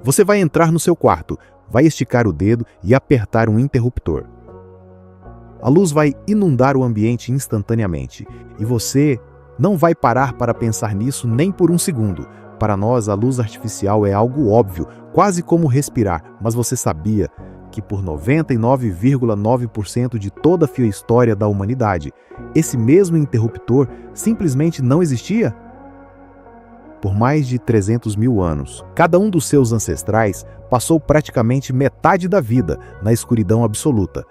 Você vai entrar no seu quarto, vai esticar o dedo e apertar um interruptor. A luz vai inundar o ambiente instantaneamente, e você não vai parar para pensar nisso nem por um segundo. Para nós, a luz artificial é algo óbvio, quase como respirar, mas você sabia que por 99,9% de toda a história da humanidade, esse mesmo interruptor simplesmente não existia? Por mais de 300 mil anos, cada um dos seus ancestrais passou praticamente metade da vida na escuridão absoluta.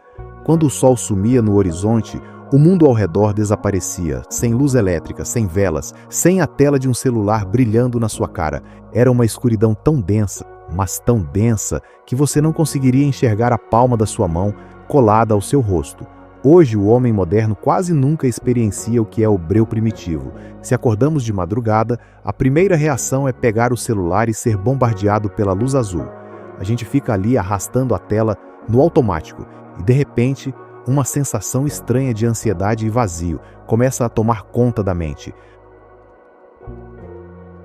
Quando o sol sumia no horizonte, o mundo ao redor desaparecia, sem luz elétrica, sem velas, sem a tela de um celular brilhando na sua cara. Era uma escuridão tão densa, mas tão densa, que você não conseguiria enxergar a palma da sua mão colada ao seu rosto. Hoje, o homem moderno quase nunca experiencia o que é o breu primitivo. Se acordamos de madrugada, a primeira reação é pegar o celular e ser bombardeado pela luz azul. A gente fica ali arrastando a tela no automático e, de repente, uma sensação estranha de ansiedade e vazio começa a tomar conta da mente.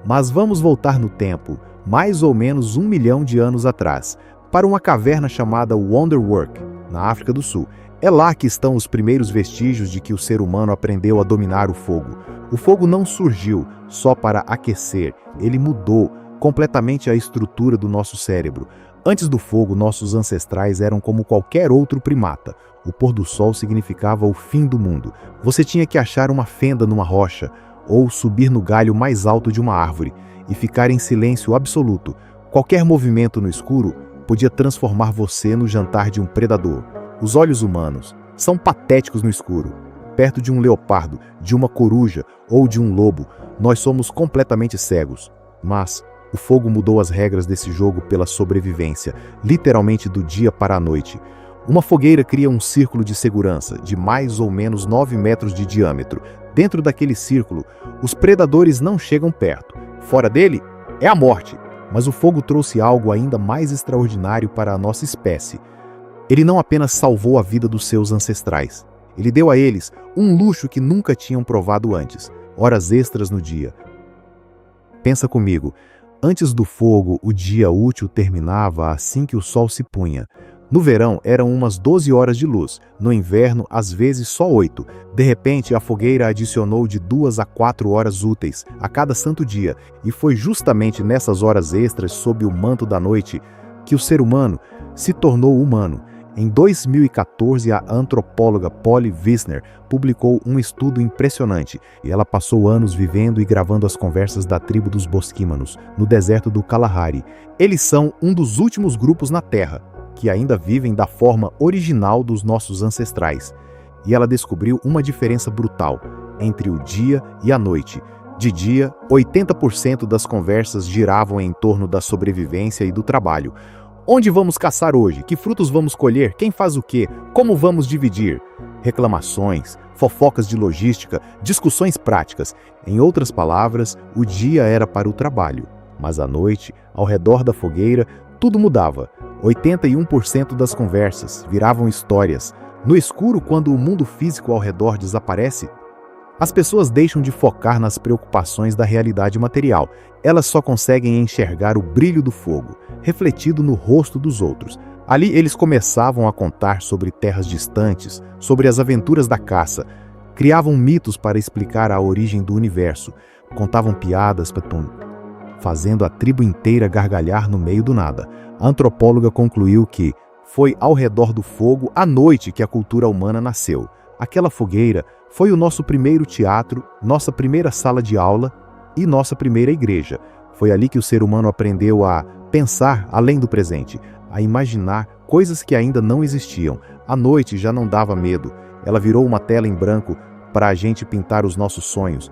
Mas vamos voltar no tempo, mais ou menos 1 milhão de anos atrás, para uma caverna chamada Wonderwork, na África do Sul. É lá que estão os primeiros vestígios de que o ser humano aprendeu a dominar o fogo. O fogo não surgiu só para aquecer, ele mudou completamente a estrutura do nosso cérebro. Antes do fogo, nossos ancestrais eram como qualquer outro primata. O pôr do sol significava o fim do mundo. Você tinha que achar uma fenda numa rocha, ou subir no galho mais alto de uma árvore, e ficar em silêncio absoluto. Qualquer movimento no escuro podia transformar você no jantar de um predador. Os olhos humanos são patéticos no escuro. Perto de um leopardo, de uma coruja ou de um lobo, nós somos completamente cegos. Mas o fogo mudou as regras desse jogo pela sobrevivência, literalmente do dia para a noite. Uma fogueira cria um círculo de segurança, de mais ou menos 9 metros de diâmetro. Dentro daquele círculo, os predadores não chegam perto. Fora dele, é a morte. Mas o fogo trouxe algo ainda mais extraordinário para a nossa espécie. Ele não apenas salvou a vida dos seus ancestrais. Ele deu a eles um luxo que nunca tinham provado antes: horas extras no dia. Pensa comigo, antes do fogo, o dia útil terminava assim que o sol se punha. No verão, eram umas 12 horas de luz. No inverno, às vezes só 8. De repente, a fogueira adicionou de 2 a 4 horas úteis a cada santo dia. E foi justamente nessas horas extras, sob o manto da noite, que o ser humano se tornou humano. Em 2014, a antropóloga Polly Wisner publicou um estudo impressionante, e ela passou anos vivendo e gravando as conversas da tribo dos Bosquímanos, no deserto do Kalahari. Eles são um dos últimos grupos na Terra que ainda vivem da forma original dos nossos ancestrais. E ela descobriu uma diferença brutal entre o dia e a noite. De dia, 80% das conversas giravam em torno da sobrevivência e do trabalho. Onde vamos caçar hoje? Que frutos vamos colher? Quem faz o quê? Como vamos dividir? Reclamações, fofocas de logística, discussões práticas. Em outras palavras, o dia era para o trabalho. Mas à noite, ao redor da fogueira, tudo mudava. 81% das conversas viravam histórias. No escuro, quando o mundo físico ao redor desaparece, as pessoas deixam de focar nas preocupações da realidade material. Elas só conseguem enxergar o brilho do fogo, refletido no rosto dos outros. Ali eles começavam a contar sobre terras distantes, sobre as aventuras da caça. Criavam mitos para explicar a origem do universo. Contavam piadas, fazendo a tribo inteira gargalhar no meio do nada. A antropóloga concluiu que foi ao redor do fogo à noite que a cultura humana nasceu. Aquela fogueira foi o nosso primeiro teatro, nossa primeira sala de aula e nossa primeira igreja. Foi ali que o ser humano aprendeu a pensar além do presente, a imaginar coisas que ainda não existiam. A noite já não dava medo. Ela virou uma tela em branco para a gente pintar os nossos sonhos.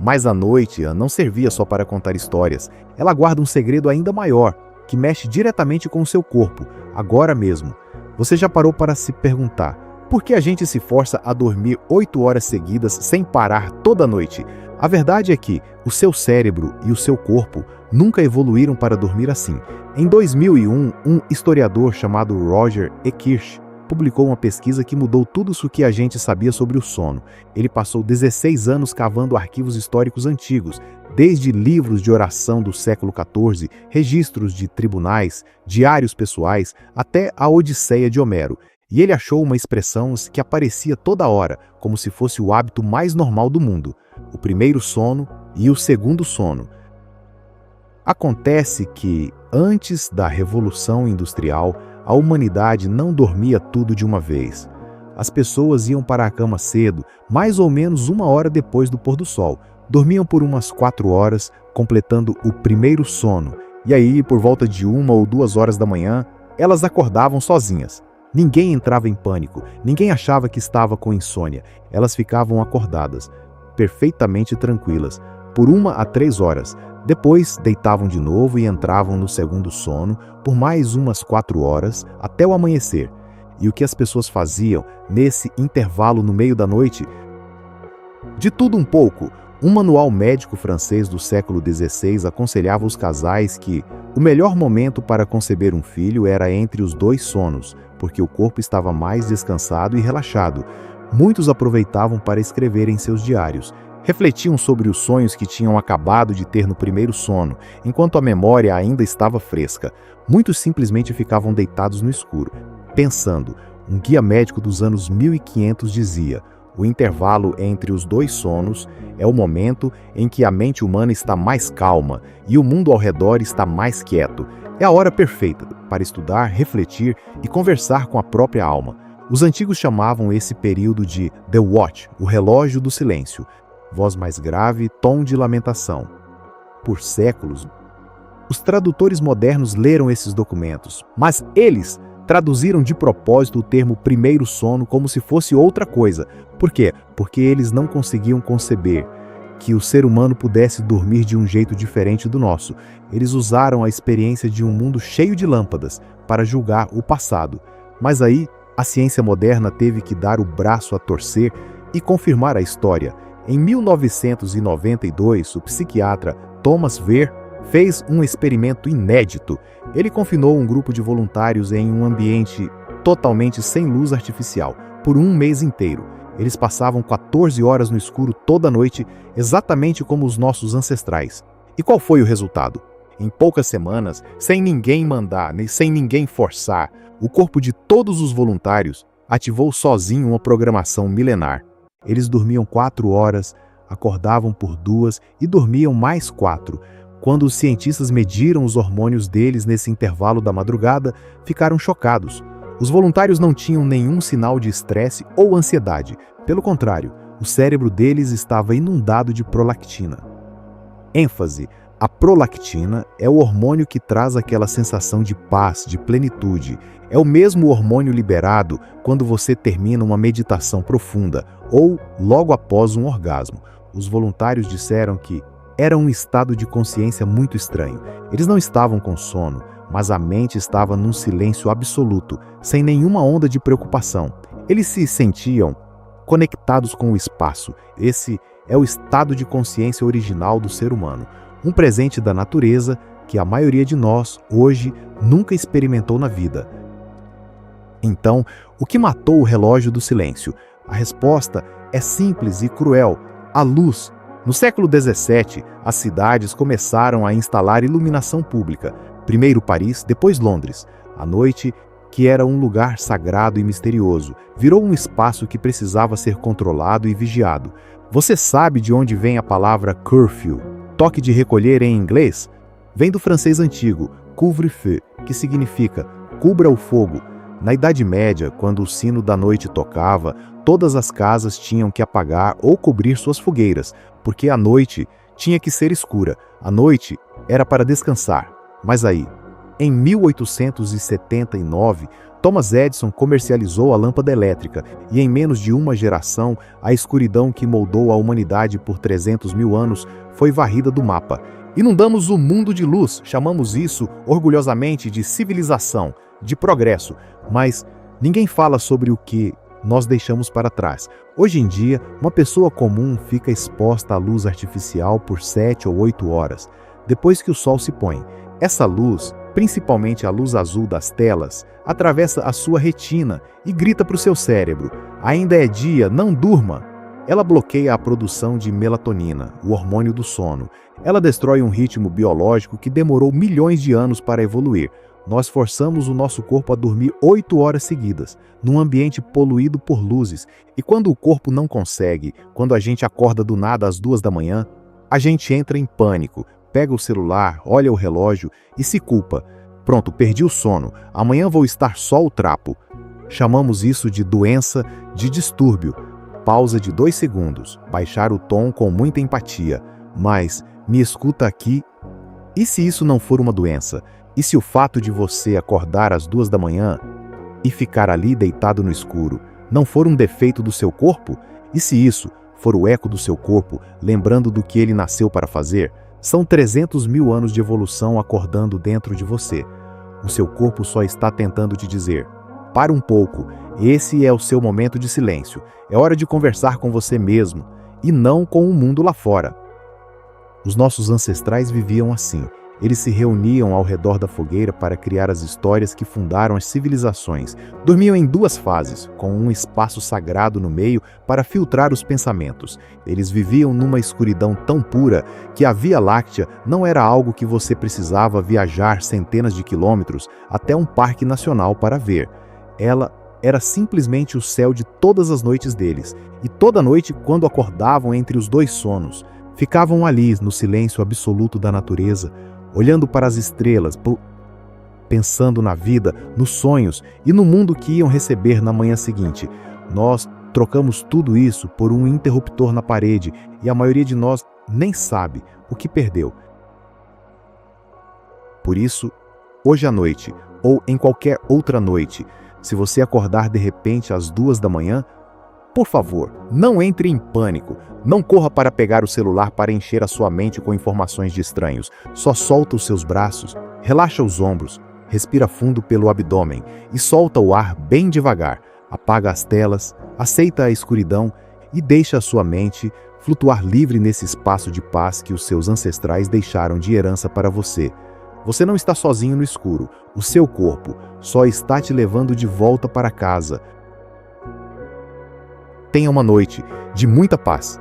Mas a noite não servia só para contar histórias. Ela guarda um segredo ainda maior, que mexe diretamente com o seu corpo, agora mesmo. Você já parou para se perguntar, por que a gente se força a dormir 8 horas seguidas sem parar toda noite? A verdade é que o seu cérebro e o seu corpo nunca evoluíram para dormir assim. Em 2001, um historiador chamado Roger E. Kirsch publicou uma pesquisa que mudou tudo o que a gente sabia sobre o sono. Ele passou 16 anos cavando arquivos históricos antigos, desde livros de oração do século XIV, registros de tribunais, diários pessoais, até a Odisseia de Homero. E ele achou uma expressão que aparecia toda hora, como se fosse o hábito mais normal do mundo: o primeiro sono e o segundo sono. Acontece que, antes da Revolução Industrial, a humanidade não dormia tudo de uma vez. As pessoas iam para a cama cedo, mais ou menos 1 hora depois do pôr do sol. Dormiam por umas 4 horas, completando o primeiro sono. E aí, por volta de 1 ou 2 horas da manhã, elas acordavam sozinhas. Ninguém entrava em pânico, ninguém achava que estava com insônia. Elas ficavam acordadas, perfeitamente tranquilas, por 1 a 3 horas. Depois, deitavam de novo e entravam no segundo sono por mais umas 4 horas, até o amanhecer. E o que as pessoas faziam nesse intervalo no meio da noite? De tudo um pouco. Um manual médico francês do século XVI aconselhava os casais que o melhor momento para conceber um filho era entre os 2 sonos, porque o corpo estava mais descansado e relaxado. Muitos aproveitavam para escrever em seus diários. Refletiam sobre os sonhos que tinham acabado de ter no primeiro sono, enquanto a memória ainda estava fresca. Muitos simplesmente ficavam deitados no escuro, pensando. Um guia médico dos anos 1500 dizia: o intervalo entre os 2 sonos é o momento em que a mente humana está mais calma e o mundo ao redor está mais quieto. É a hora perfeita para estudar, refletir e conversar com a própria alma. Os antigos chamavam esse período de The Watch, o relógio do silêncio. Voz mais grave, tom de lamentação. Por séculos, os tradutores modernos leram esses documentos, mas eles traduziram de propósito o termo primeiro sono como se fosse outra coisa. Por quê? Porque eles não conseguiam conceber que o ser humano pudesse dormir de um jeito diferente do nosso. Eles usaram a experiência de um mundo cheio de lâmpadas para julgar o passado. Mas aí, a ciência moderna teve que dar o braço a torcer e confirmar a história. Em 1992, o psiquiatra Thomas Weir fez um experimento inédito. Ele confinou um grupo de voluntários em um ambiente totalmente sem luz artificial, por 1 mês inteiro. Eles passavam 14 horas no escuro toda noite, exatamente como os nossos ancestrais. E qual foi o resultado? Em poucas semanas, sem ninguém mandar, nem sem ninguém forçar, o corpo de todos os voluntários ativou sozinho uma programação milenar. Eles dormiam 4 horas, acordavam por 2 e dormiam mais 4. Quando os cientistas mediram os hormônios deles nesse intervalo da madrugada, ficaram chocados. Os voluntários não tinham nenhum sinal de estresse ou ansiedade. Pelo contrário, o cérebro deles estava inundado de prolactina. ênfase. A prolactina é o hormônio que traz aquela sensação de paz, de plenitude. É o mesmo hormônio liberado quando você termina uma meditação profunda ou logo após um orgasmo. Os voluntários disseram que era um estado de consciência muito estranho. Eles não estavam com sono, mas a mente estava num silêncio absoluto, sem nenhuma onda de preocupação. Eles se sentiam conectados com o espaço. Esse é o estado de consciência original do ser humano. Um presente da natureza que a maioria de nós, hoje, nunca experimentou na vida. Então, o que matou o relógio do silêncio? A resposta é simples e cruel: a luz. No século XVII, as cidades começaram a instalar iluminação pública. Primeiro Paris, depois Londres. A noite, que era um lugar sagrado e misterioso, virou um espaço que precisava ser controlado e vigiado. Você sabe de onde vem a palavra curfew? Toque de recolher em inglês? Vem do francês antigo, couvre-feu, que significa cubra o fogo. Na Idade Média, quando o sino da noite tocava, todas as casas tinham que apagar ou cobrir suas fogueiras, porque a noite tinha que ser escura. A noite era para descansar. Mas aí, em 1879, Thomas Edison comercializou a lâmpada elétrica e em menos de uma geração, a escuridão que moldou a humanidade por 300 mil anos foi varrida do mapa. Inundamos o mundo de luz, chamamos isso orgulhosamente de civilização, de progresso, mas ninguém fala sobre o que nós deixamos para trás. Hoje em dia, uma pessoa comum fica exposta à luz artificial por 7 ou 8 horas, depois que o sol se põe. Essa luz, principalmente a luz azul das telas, atravessa a sua retina e grita para o seu cérebro: ainda é dia, não durma. Ela bloqueia a produção de melatonina, o hormônio do sono. Ela destrói um ritmo biológico que demorou milhões de anos para evoluir. Nós forçamos o nosso corpo a dormir 8 horas seguidas, num ambiente poluído por luzes. E quando o corpo não consegue, quando a gente acorda do nada às 2 da manhã, a gente entra em pânico, pega o celular, olha o relógio e se culpa. Pronto, perdi o sono, amanhã vou estar só o trapo. Chamamos isso de doença de distúrbio. Pausa de 2 segundos, baixar o tom com muita empatia. Mas, me escuta aqui, e se isso não for uma doença? E se o fato de você acordar às 2 da manhã e ficar ali deitado no escuro não for um defeito do seu corpo? E se isso for o eco do seu corpo, lembrando do que ele nasceu para fazer? São 300 mil anos de evolução acordando dentro de você. O seu corpo só está tentando te dizer: para um pouco, esse é o seu momento de silêncio. É hora de conversar com você mesmo, e não com o mundo lá fora. Os nossos ancestrais viviam assim. Eles se reuniam ao redor da fogueira para criar as histórias que fundaram as civilizações. Dormiam em 2 fases, com um espaço sagrado no meio para filtrar os pensamentos. Eles viviam numa escuridão tão pura que a Via Láctea não era algo que você precisava viajar centenas de quilômetros até um parque nacional para ver. Ela era simplesmente o céu de todas as noites deles. E toda noite, quando acordavam entre os 2 sonos, ficavam ali no silêncio absoluto da natureza, olhando para as estrelas, pensando na vida, nos sonhos e no mundo que iam receber na manhã seguinte. Nós trocamos tudo isso por um interruptor na parede e a maioria de nós nem sabe o que perdeu. Por isso, hoje à noite, ou em qualquer outra noite, se você acordar de repente às 2 da manhã, por favor, não entre em pânico. Não corra para pegar o celular para encher a sua mente com informações de estranhos. Só solta os seus braços, relaxa os ombros, respira fundo pelo abdômen e solta o ar bem devagar. Apaga as telas, aceita a escuridão e deixa a sua mente flutuar livre nesse espaço de paz que os seus ancestrais deixaram de herança para você. Você não está sozinho no escuro. O seu corpo só está te levando de volta para casa. Tenha uma noite de muita paz.